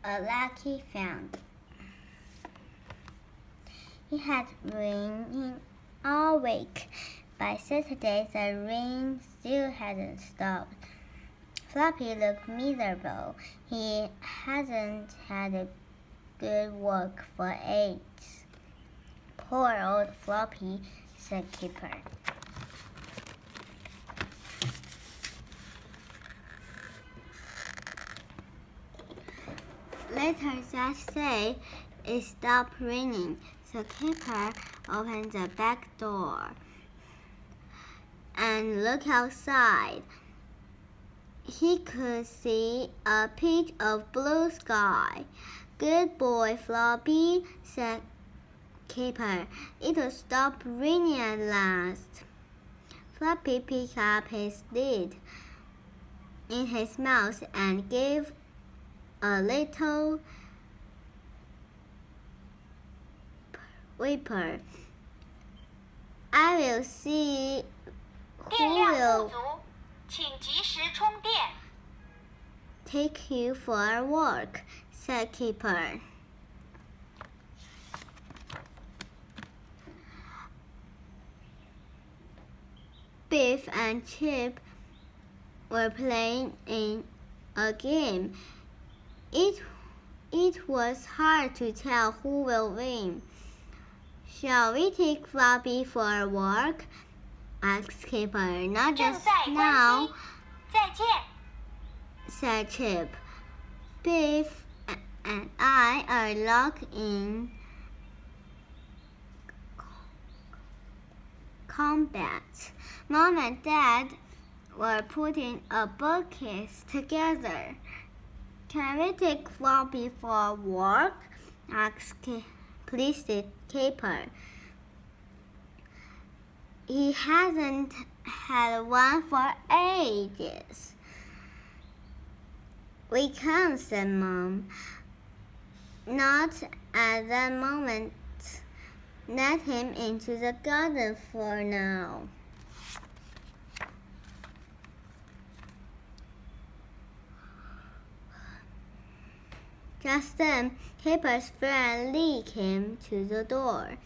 a lucky found. He had raining all week. By Saturday, the rain still hadn't stopped. Floppy looked miserable. He hadn't had a good work for 8. Poor old Floppy, said Keeper. Later that day, it stopped raining. The keeper opened the back door and looked outside. He could see a pitch of blue sky. Good boy, Floppy, said Keeper. It will stop raining at last. Floppy picked up his lid in his mouth and gave a little whimper. I will see who will take you for a walk, said Keeper. Biff and Chip were playing in a game. It was hard to tell who will win. Shall we take Floppy for a walk? Asked Keeper. Not just now, said Chip. Biff and I are locked in combat. Mom and Dad were putting a bookcase together. Can we take Floppy for a walk? Asked pleased Keeper. He hasn't had one for ages. We can't, said Mom. Not at that moment. Let him into the garden for now. Just then, Keeper's friend Lee came to the door.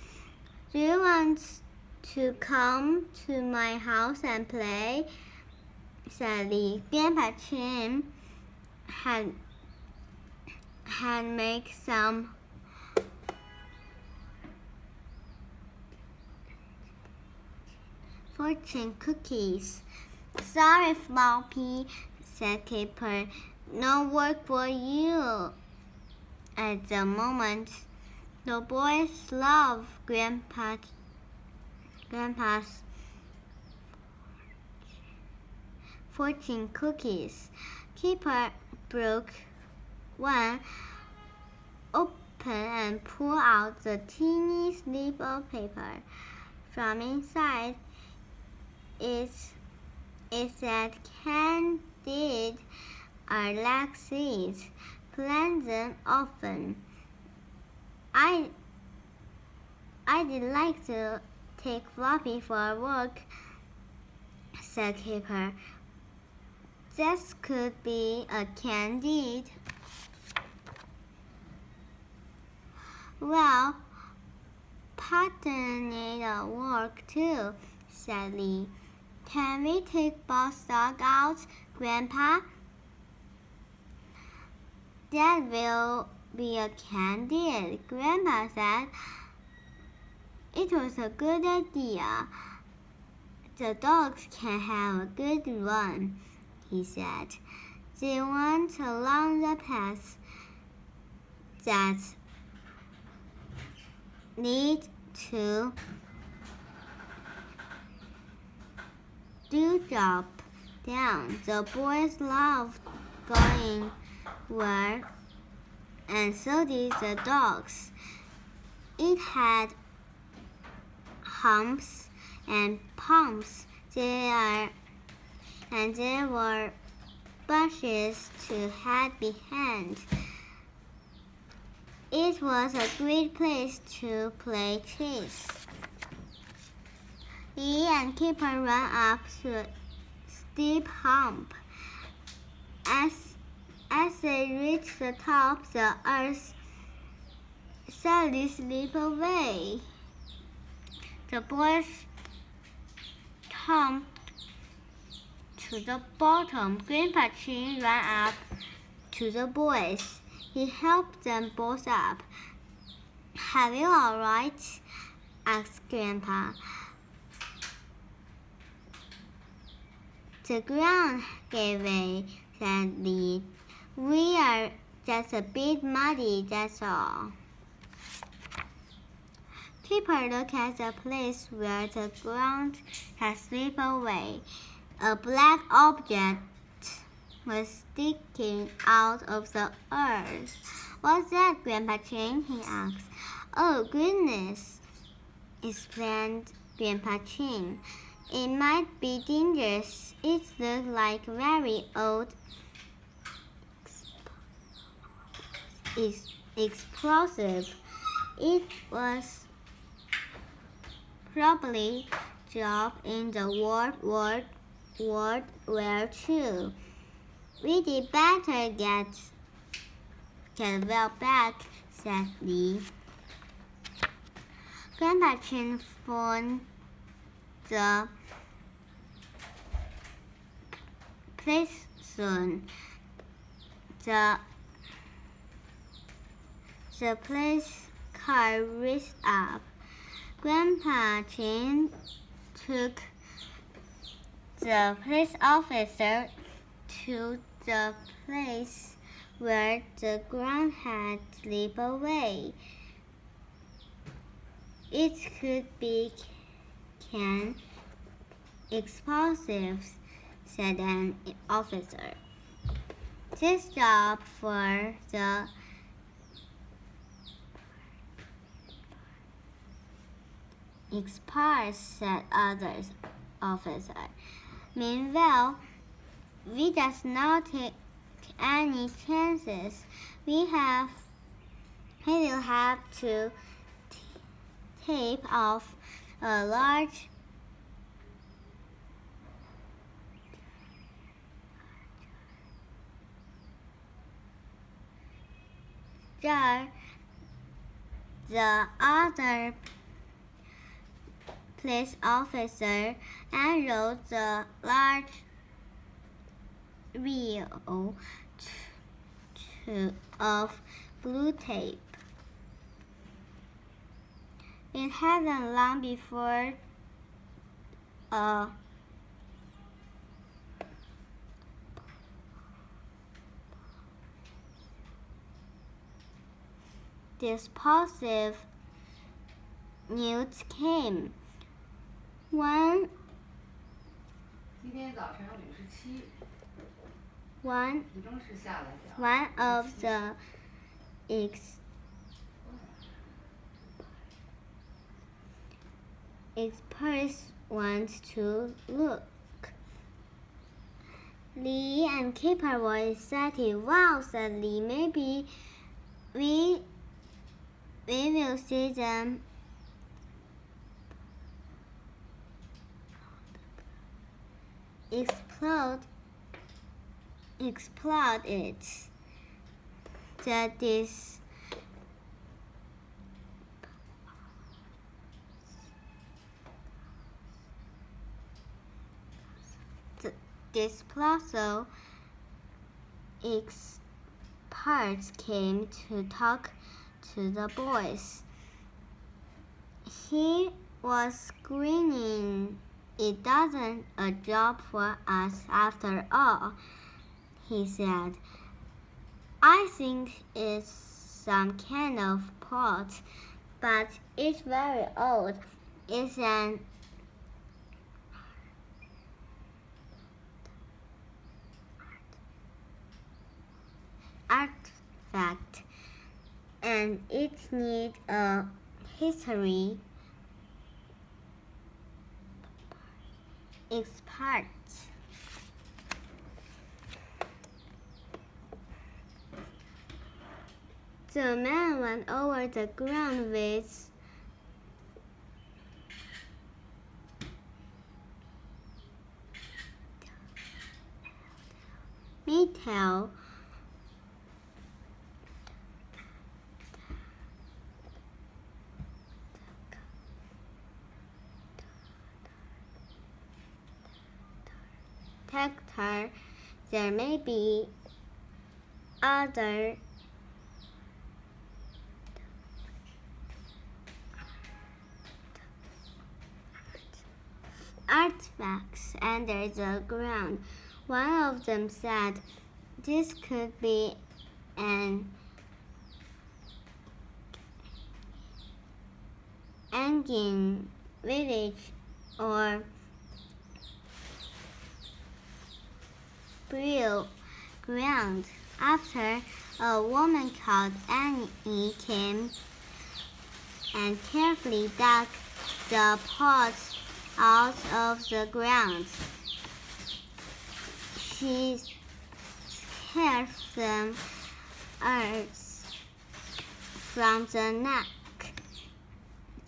Do you want to come to my house and play? Said Lee. Grandpa Jim had made some fortune cookies. Sorry, Floppy, said Keeper. No work for you. At the moment, the boys loved Grandpa's fortune cookies. Keeper broke one open and pulled out the teeny slip of paper. From inside, it said, "Candid are like seeds. Plant them often." I'd like to take Floppy for a walk, said Keeper. This could be a Candid. Well, Pattern need a walk too, said Lee. Can we take Boss Dog out, Grandpa? That will be a Candid, Grandpa said. It was a good idea. The dogs can have a good run, he said. They went along the path that lead to Dewdrop Down. The boys loved going where, and so did the dogs. It had humps and pumps. There were bushes to hide behind. It was a great place to play chase. Lee and Keeper ran up to a steep hump. As As they reached the top, the earth suddenly slipped away. The boys jumped to the bottom. Grandpa Chin ran up to the boys. He helped them both up. "Are you all right?" asked Grandpa. "The ground gave way," said Lee. "We are just a bit muddy, that's all." Keeper looked at the place where the ground had slipped away. A black object was sticking out of the earth. "What's that, Grandpa Chin?" he asked. "Oh, goodness," explained Grandpa Chin. "It might be dangerous. It looked like very old explosive. It was probably dropped in the World War II. We'd better get well back," said Lee. Grandpa Chin phoned the police soon. The police car raced up. Grandpa Chin took the police officer to the place where the ground had slipped away. "It could be can explosives," said an officer. "This job for the experts," said other officer. "Meanwhile, we just not take any chances. We will have to tape off a large jar." The other police officer unrolled the large reel of blue tape. It hadn't long before a dispositive news came. One of the experts wants to look. Lee and Keeper were excited. "Wow," said Lee. "Maybe we will see them explode it." The disposal experts came to talk to the boys. He was grinning. "It doesn't a job for us after all," he said. "I think it's some kind of pot, but it's very old. It's an artifact, and it needs a history expert." The man went over the ground with metal protect her. There may be other artifacts under the ground. One of them said this could be an Indian village or burial ground. After a woman called Annie came and carefully dug the pots out of the ground. She scared them earth from the neck.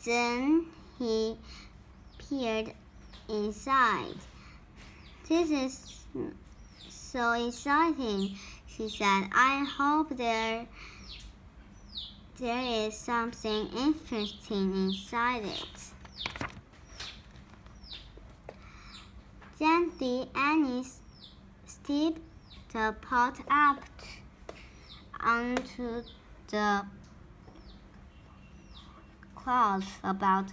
Then he peered inside. This is so exciting, she said. I hope there is something interesting inside it. Gently, Annie stepped the pot up onto the cloth. About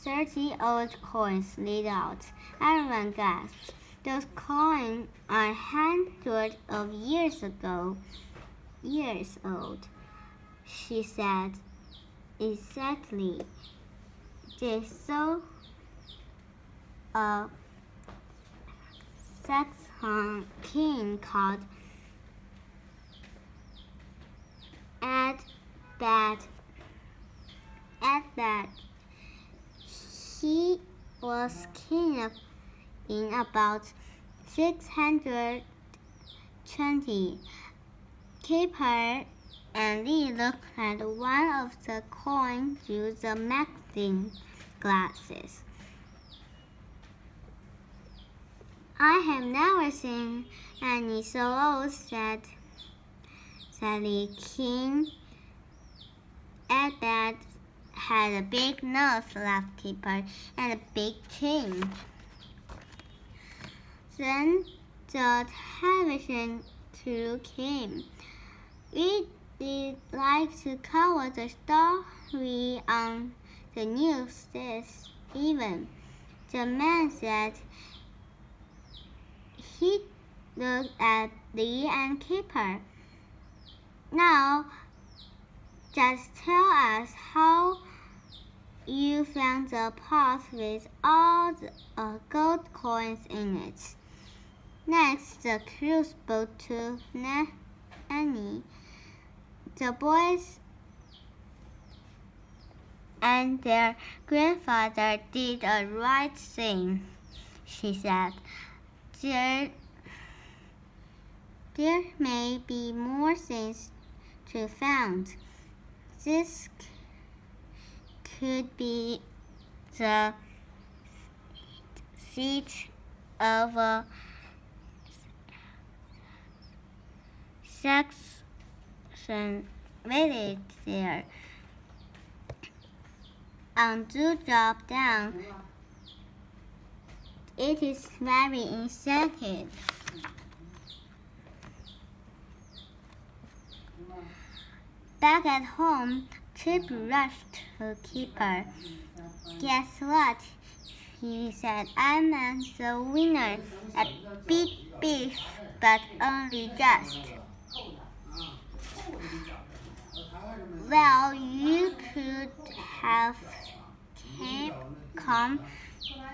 30 old coins slid out. Everyone gasped. Those coins are hundreds of years old, she said. Exactly. They saw a Saxon king called Edbert. He was king in about 620. Kipper and Lee looked at one of the coins through the magnifying glasses. I have never seen any so old, said the king. Edbert had a big nose, laughed Kipper, and a big chin. Then the television crew came. We'd like to cover the story on the news this evening, the man said. He looked at Lee and Kipper. Now, just tell us how you found the pot with all the gold coins in it. Next, the crew spoke to Annie. The boys and their grandfather did a right thing, she said. There may be more things to find. This could be the seat of a Saxon village there. Undo drop down. It is very exciting. Back at home, Chip rushed to Kipper. Guess what? He said, I'm the winner. A big beef, but only just. Well, you could have come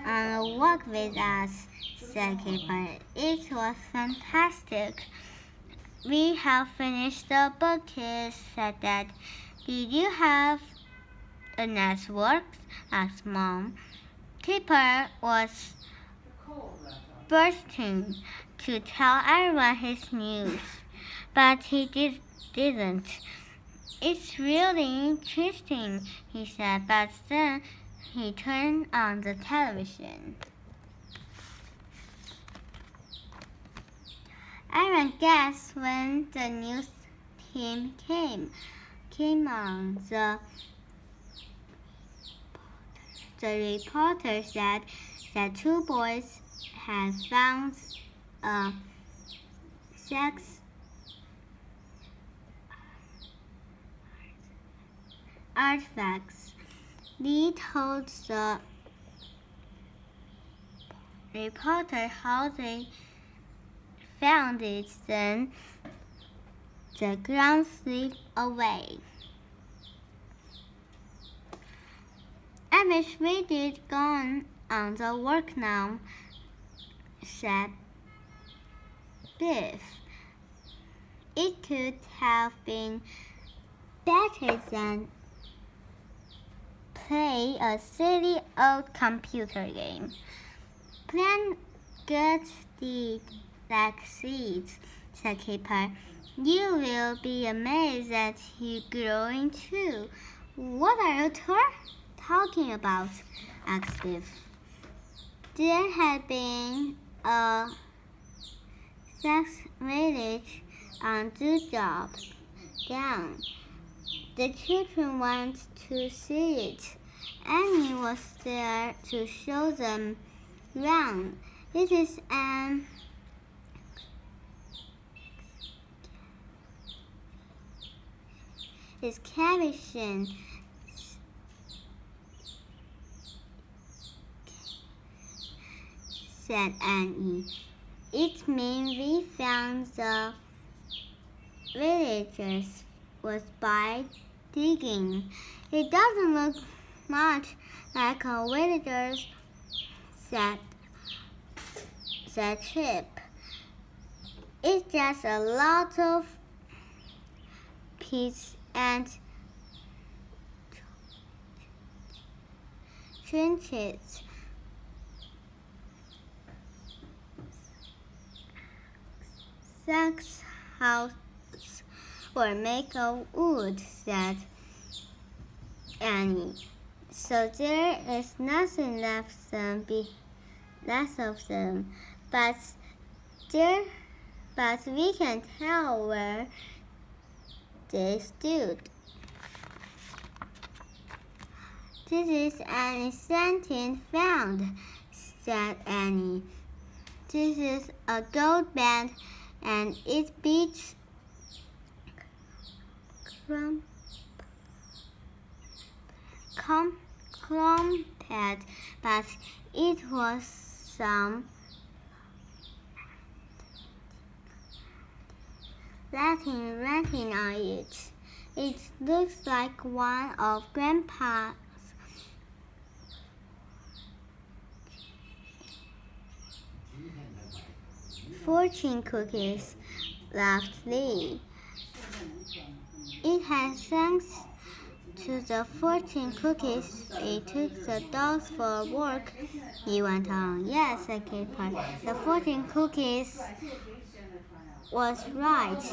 on a walk with us, said Kipper. It was fantastic. We have finished the bucket, said Dad. Did you have a nice work? Asked Mom. Kipper was bursting to tell everyone his news, but he didn't. It's really interesting, he said, but then he turned on the television. Everyone gasped when the news team came on. The reporter said that two boys had found a sex artifacts. Lee told the reporter how they found it, then the ground slipped away. "I wish we did gone on the work now," said Biff. "It could have been better than play a silly old computer game." "Plant good deed like seeds," said Kipper. "You will be amazed at you growing too." "What are you talking about?" asked Biff. There had been a sex village on the job down. The children went to see it. Annie was there to show them round. "It is an excavation," said Annie. "It means we found the villagers was by digging." "It doesn't look much like a villagers," said Chip. "It's just a lot of pits and trenches." "Sack's house were made of wood," said Annie. "So there is nothing left of them, but we can tell where they stood." "This is an exciting found," said Annie. "This is a gold band, and it beats Crumpet, but it was some Latin writing on it. It looks like one of Grandpa's fortune cookies," laughed Lee. "It has thanks to the fortune cookies we took the dogs for work," he went on. "Yes," said Kipper. "The fortune cookies was right.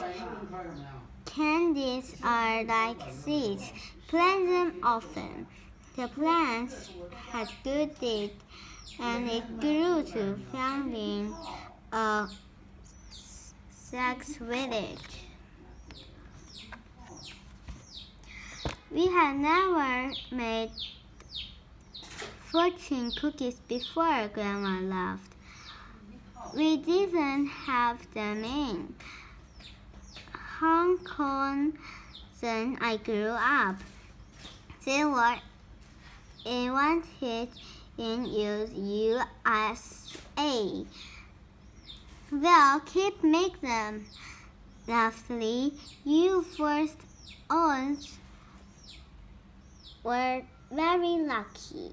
Candies are like seeds. Plant them often." The plants had good deed, and it grew to founding a sex village. "We had never made fortune cookies before," Grandma laughed. "We didn't have them in Hong Kong when I grew up. They were invented in USA." "Well, keep making them," laughed Lee. "You first ones were very lucky."